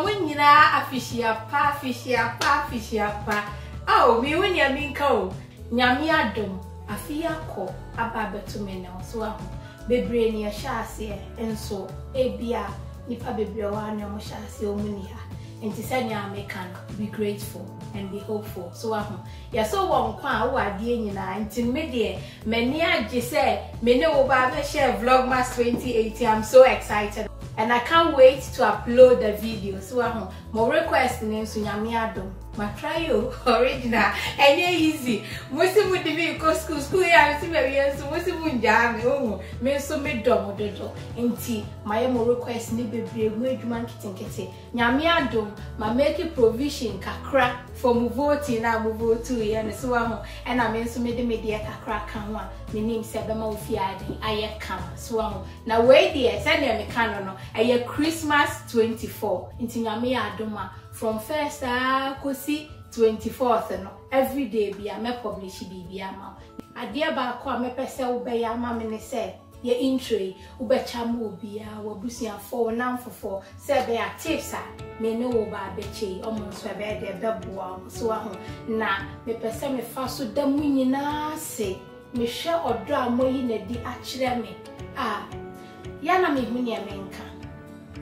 When you are a fishy pa. Oh, me when you mean cow. Nyamia dum, a fiaco, a babber to me now, so bebre near chassis, and so a bia, nipa bebrewa no chassis o munia. And to say can be grateful and be hopeful. So ya so one kwa who are dear until media. Many just say, me know about share Vlogmas 2018. I'm so excited. And I can't wait to upload the video. So more requests names to Nyamiado. My trial original and easy. Most of the vehicle school ya see me so most of jam me so me dom dodo. Enti my more request ni bebre mu adwuma kitenkete. Nyamiado ma make provision kakra for mu vote na mu vote here so and I mean so me de media kakra kan ho a me nim se be ma ofiade aye kan so na we dey send me kan no aye Christmas 24 enti Nyamiado ma from first kosi 24th no every day bia me publish bibia ma ade ba ko me pese wo be ya ma me ne se ye intro wo be cham obia wo busia for namfofo se be ya tips a me ne wo ba be che omo so be de beboa so na me pese me fa so da mu nyina se me hwe odo amoyi na di a kire me ya na me hu ne me nka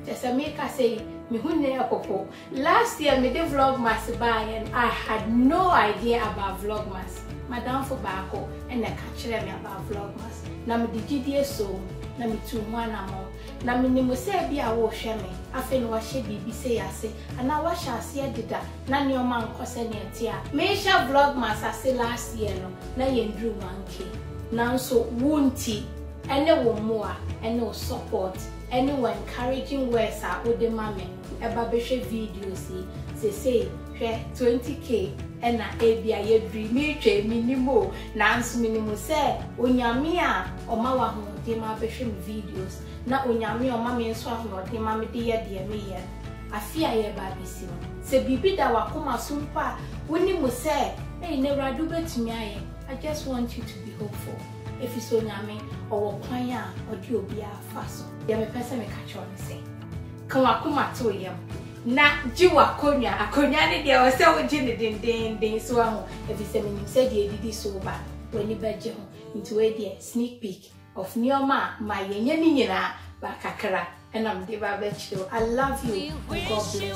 just make I say me popo. Last year me did Vlogmas by and I had no idea about Vlogmas. Madam for Bako and I catch me about Vlogmas. Na me di GDA so na me tu mwana mo. Na me ni mo se bi a wo hwe me. Afi no wa hye bibi se ase. Ana wa hye ase dida na ne o man kose ne atia. Me hye Vlogmas ase last year no na ye ndru manke. Nanso wunti ene wo mo a ene o support. Anyone encouraging words are with the mame eba behwe videos say 20k and na ebia ye dream twa minimo nanso minimo say onyame a oma wa ho de ma behwe videos na onyame oma me nso ho de ma me de ye de me ye afia ye ba bisi se bibi da wakoma sumpa woni mo say ne radu betumi aye. I just want you to be hopeful. If you so nyame or kwanya or di obi afa so ya me pese me catch on say kan wakoma to yam na ji akonya ne de o se wo ji ne den so if you say me nim say de didi so ba wani baje ho into we de sneak peek of nioma ma yenye ni nyina ba kakra and I'm de ba be chido. I love you and God bless you.